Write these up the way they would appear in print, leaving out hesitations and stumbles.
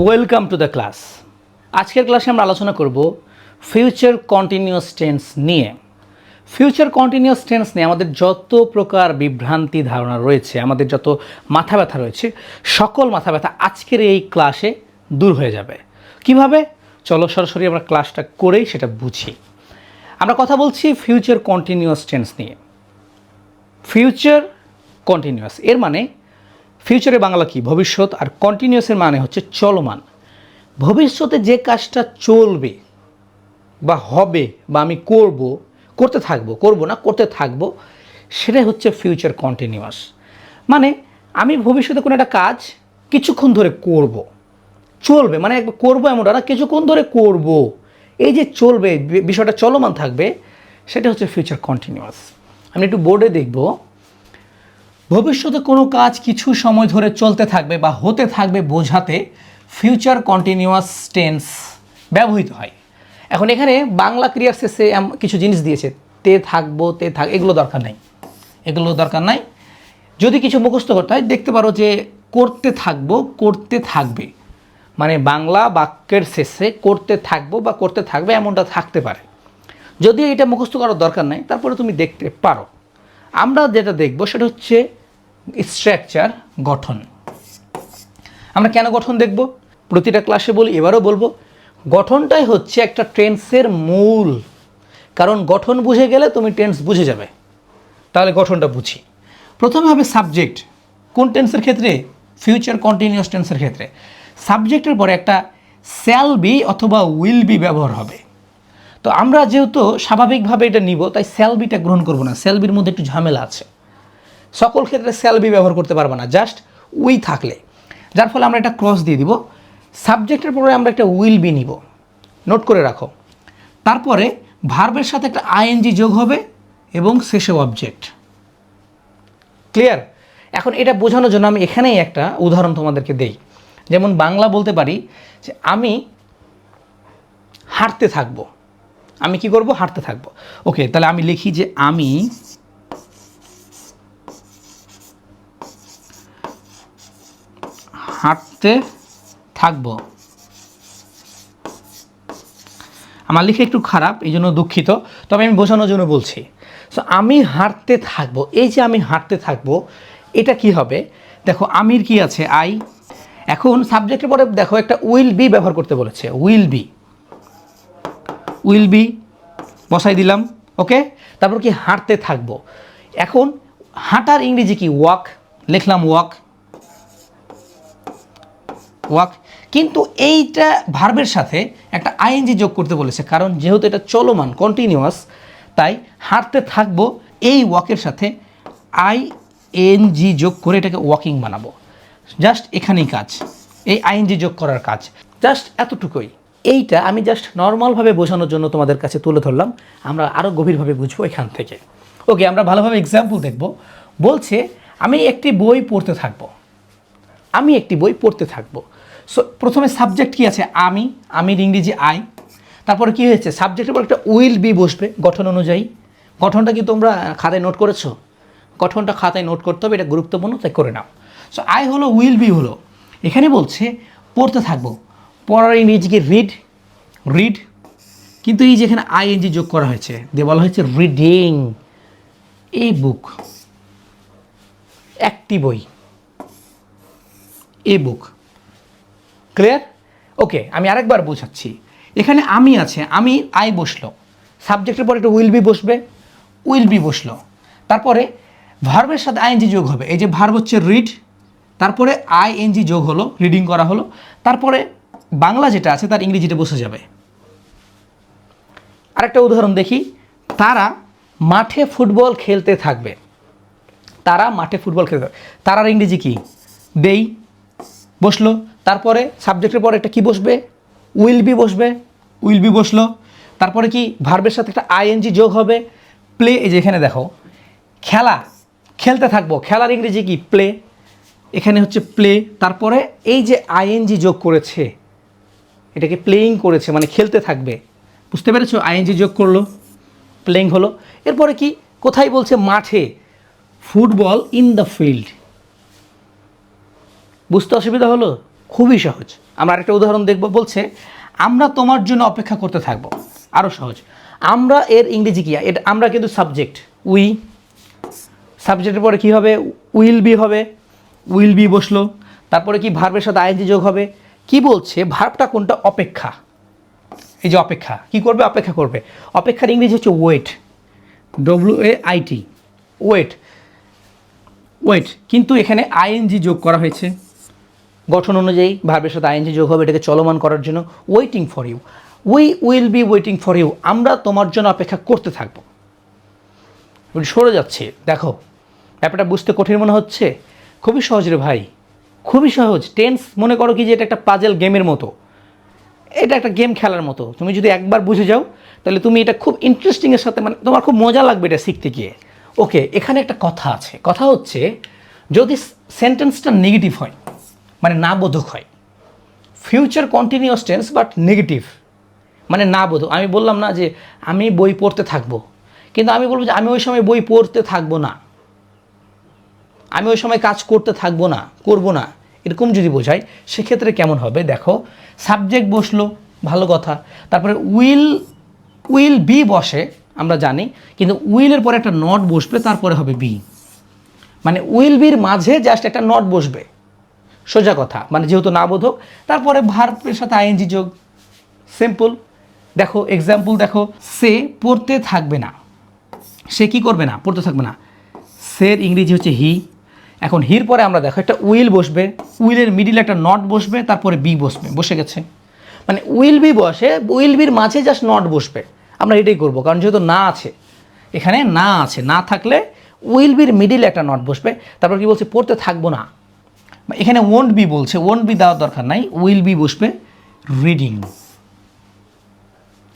Welcome to the class. আজকের ক্লাসে আমরা আলোচনা করব ফিউচার কন্টিনিউয়াস টেন্স নিয়ে। ফিউচার কন্টিনিউয়াস টেন্স নিয়ে আমাদের যত প্রকার বিভ্রান্তি ধারণা রয়েছে, আমাদের যত মাথা ব্যথা রয়েছে, সকল মাথা ব্যথা আজকের এই ক্লাসে দূর হয়ে যাবে। কিভাবে? চলো সরাসরি আমরা ক্লাসটা করেই সেটা বুঝি। আমরা কথা বলছি ফিউচার কন্টিনিউয়াস টেন্স নিয়ে। ফিউচার কন্টিনিউয়াস এর মানে ফিউচারে বাংলা কি? ভবিষ্যৎ। আর কন্টিনিউয়াসের মানে হচ্ছে চলমান। ভবিষ্যতে যে কাজটা চলবে বা হবে বা আমি করতে থাকবো, সেটাই হচ্ছে ফিউচার কন্টিনিউয়াস। মানে আমি ভবিষ্যতে কোনো একটা কাজ কিছুক্ষণ ধরে চলবে, মানে একবার করবো এমনটা না, কিছুক্ষণ ধরে করব। এই যে চলবে, বিষয়টা চলমান থাকবে, সেটা হচ্ছে ফিউচার কন্টিনিউয়াস। আমি একটু বোর্ডে দেখব, ভবিষ্যতে কোনো কাজ কিছু সময় ধরে চলতে থাকবে বা হতে থাকবে বোঝাতে ফিউচার কন্টিনিউয়াস টেন্স ব্যবহৃত হয়। এখন এখানে বাংলা ক্রিয়ার শেষে কিছু জিনিস দিয়েছে, এগুলো দরকার নাই। যদি কিছু মুখস্থ করতে হয়, দেখতে পারো যে করতে থাকবে, মানে বাংলা বাক্যের শেষে করতে থাকবো বা করতে থাকবে এমনটা থাকতে পারে। যদি এটা মুখস্থ করার দরকার নাই, তারপরে তুমি দেখতে পারো। আমরা যেটা দেখব সেটা হচ্ছে স্ট্রাকচার, গঠন। আমরা কেন গঠন দেখব? প্রতিটা ক্লাসে বলি, এবারও বলবো, গঠনটাই হচ্ছে একটা টেন্সের মূল। কারণ গঠন বুঝে গেলে তুমি টেন্স বুঝে যাবে। তাহলে গঠনটা বুঝি। প্রথমে হবে সাবজেক্ট। কোন টেন্সের ক্ষেত্রে? ফিউচার কন্টিনিউয়াস টেন্সের ক্ষেত্রে সাবজেক্টের পরে একটা শ্যাল বি অথবা উইল বি ব্যবহার হবে। তো আমরা যেহেতু স্বাভাবিকভাবে এটা নিব, তাই শ্যাল বিটা গ্রহণ করব না। শ্যাল বির মধ্যে একটু ঝামেলা আছে। সকল ক্ষেত্রে শ্যাল বি ব্যবহার করতে পারবো না, জাস্ট উই থাকলে। যার ফলে আমরা একটা ক্রস দিয়ে দিব। সাবজেক্টের পরে আমরা একটা উইল বি নিব, নোট করে রাখো। তারপরে ভার্বের সাথে একটা আইএনজি যোগ হবে এবং শেষে অবজেক্ট। ক্লিয়ার? এখন এটা বোঝানোর জন্য আমি এখানেই একটা উদাহরণ তোমাদেরকে দেই। যেমন বাংলা বলতে পারি যে আমি হাঁটতে থাকবো। আমি কি করব? হাঁটতে থাকবো। ওকে, তাহলে আমি লিখি যে আমি হাঁটতে থাকবো। আমার লিখে একটু খারাপ, এই জন্য দুঃখিত, তবে আমি বোঝানোর জন্য বলছি। সো আমি হাঁটতে থাকবো, এই যে আমি হাঁটতে থাকবো, এটা কি হবে? দেখো আমির কি আছে? আই। এখন সাবজেক্টের পরে দেখো একটা উইল বি ব্যবহার করতে বলেছে। উইল বি বসাই দিলাম। ওকে, তারপর কি? হাঁটতে থাকবো। এখন হাঁটার ইংরেজি কি? ওয়াক। লিখলাম ওয়াক। কিন্তু এইটা ভার্বের সাথে একটা আইএনজি যোগ করতে বলেছে, কারণ যেহেতু এটা চলমান কন্টিনিউয়াস, তাই হাঁটতে থাকবো এই ওয়াকের সাথে আইএনজি যোগ করে এটাকে ওয়াকিং বানাবো। জাস্ট এখানেই কাজ, এই আইএনজি যোগ করার কাজ, জাস্ট এতটুকুই। এইটা আমি জাস্ট নর্মালভাবে বোঝানোর জন্য তোমাদের কাছে তুলে ধরলাম। আমরা আরও গভীরভাবে বুঝবো এখান থেকে। ওকে, আমরা ভালোভাবে এক্সাম্পল দেখব। বলছে আমি একটি বই পড়তে থাকবো। সো প্রথমে সাবজেক্ট কি আছে? আমির ইংরেজি আই। তারপরে কি হয়েছে? সাবজেক্টের পর একটা উইল বি বসবে গঠন অনুযায়ী। গঠনটা কি তোমরা খাতায় নোট করেছো? গঠনটা খাতায় নোট করতে হবে, এটা গুরুত্বপূর্ণ, তাই করে নাও। সো আই হলো, উইল বি হলো। এখানে বলছে পড়তে থাকবো। পড়ার ইংরেজিকে রিড। কিন্তু এই যেখানে আইএনজি যোগ করা হয়েছে, দিয়ে বলা হয়েছে রিডিং এ বুক। একটি বই, এ বুক। ক্লিয়ার? ওকে, আমি আরেকবার বোঝাচ্ছি। এখানে আমি আছে, আই বসলো। সাবজেক্টের পরে একটা উইল বি বসলো। তারপরে ভার্বের সাথে আইএনজি যোগ হবে। এই যে ভার্ব হচ্ছে রিড, তারপরে আইএনজি যোগ হলো, রিডিং করা হলো। তারপরে বাংলা যেটা আছে তার ইংরেজিটা বসে যাবে। আরেকটা উদাহরণ দেখি। তারা মাঠে ফুটবল খেলতে থাকবে। তারার ইংরেজি কি? দেই বসলো। তারপরে সাবজেক্টের পরে একটা কি বসবে? উইল বি বসলো। তারপরে কি? ভার্বের সাথে একটা আইএনজি যোগ হবে, প্লে। এই যে এখানে দেখো, খেলতে থাকবো, খেলার ইংরেজি কি? প্লে। এখানে হচ্ছে প্লে। তারপরে এই যে আইএনজি যোগ করেছে, এটাকে প্লেইং করেছে, মানে খেলতে থাকবে। বুঝতে পেরেছো? আইএনজি যোগ করলো, প্লেইং হলো। এরপরে কি? কোথায় বলছে? মাঠে। Football in the field. বুঝতে অসুবিধা হলো? খুবই সহজ। আমরা আরেকটা উদাহরণ দেখব, বলছে আমরা তোমার জন্য অপেক্ষা করতে থাকবো। আরও সহজ, আমরা এর ইংরেজি কি? এটা আমরা কিন্তু সাবজেক্ট, উই, সাবজেক্টের পরে কি হবে? উইল বি হবে, উইল বি বসলো, তারপরে কি ভার্বের সাথে আইএনজি যোগ হবে। কি বলছে? ভার্বটা কোনটা? অপেক্ষা। এই যে অপেক্ষা, কি করবে? অপেক্ষা করবে। অপেক্ষার ইংরেজি হচ্ছে ওয়েট, WAIT, ওয়েট, ওয়েট। কিন্তু এখানে আইএনজি যোগ করা হয়েছে, গঠন অনুযায়ী ভার্বের সাথে আইএনজি যোগ হবে এটাকে চলমান করার জন্য। Waiting for you, we will be waiting for you, আমরা তোমার জন্য অপেক্ষা করতে থাকবো। সরে যাচ্ছে, দেখো ব্যাপারটা বুঝতে কঠিন মনে হচ্ছে? খুবই সহজ রে ভাই, খুবই সহজ। টেন্স মনে করো কি যে এটা একটা পাজেল গেমের মতো, এটা একটা গেম খেলার মতো। তুমি যদি একবার বুঝে যাও তাহলে তুমি এটা খুব ইন্টারেস্টিংয়ের সাথে, মানে তোমার খুব মজা লাগবে এটা শিখতে গিয়ে। ওকে, এখানে একটা কথা আছে, কথা হচ্ছে যদি সেন্টেন্সটা নেগেটিভ হয়, মানে না বোধক হয়, future continuous tense but negative, মানে না বোধক। আমি বললাম না যে আমি বই পড়তে থাকবো, কিন্তু আমি বলবো যে আমি ওই সময় বই পড়তে থাকবো না, আমি ওই সময় কাজ করতে থাকবো না, করবো না, এরকম যদি বোঝায় সেক্ষেত্রে কেমন হবে? দেখো, সাবজেক্ট বসলো, ভালো কথা, তারপরে উইল বি বসে আমরা জানি, কিন্তু উইলের পরে একটা নট বসবে, তারপরে হবে বি, মানে উইল বির মাঝে জাস্ট একটা নট বসবে, সোজা কথা, মানে যেহেতু না বোধক, তারপরে ভার্বের সাথে আইএনজি যোগ, সিম্পল। দেখো এক্সাম্পল দেখো, সে পড়তে থাকবে না, সে কি করবে না? পড়তে থাকবে না। সের ইংরেজি হচ্ছে হি। এখন হির পরে আমরা দেখো একটা উইল বসবে, উইলের মিডিলে একটা নট বসবে, তারপরে বি বসবে, বসে গেছে, মানে উইল বি বসে, উইল বির মাঝে জাস্ট নট বসবে। আমরা এটাই করবো, কারণ যেহেতু না আছে, এখানে না আছে, না থাকলে উইল বির মিডিলে একটা নট বসবে। তারপর কি বলছে? পড়তে থাকবো না, এখানে ওয়ন্ট বি বলছে, ওয়ন্ট বি দেওয়ার দরকার নাই, উইল বি বসবে। রিডিং,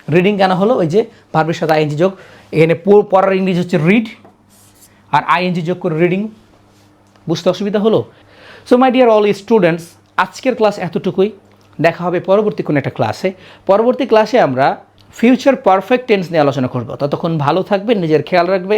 রিডিং কেন হলো? ওই যে ভার্বের সাথে আইএনজি যোগ, এখানে পড়ার ইংরেজি হচ্ছে রিড, আর আইএনজি যোগ করে রিডিং। বুঝতে অসুবিধা হলো? So my dear all students, আজকের ক্লাস এতটুকুই। দেখা হবে পরবর্তী কোনো একটা ক্লাসে। পরবর্তী ক্লাসে আমরা ফিউচার পারফেক্ট টেন্স নিয়ে আলোচনা করব। ততক্ষণ ভালো থাকবেন, নিজের খেয়াল রাখবে।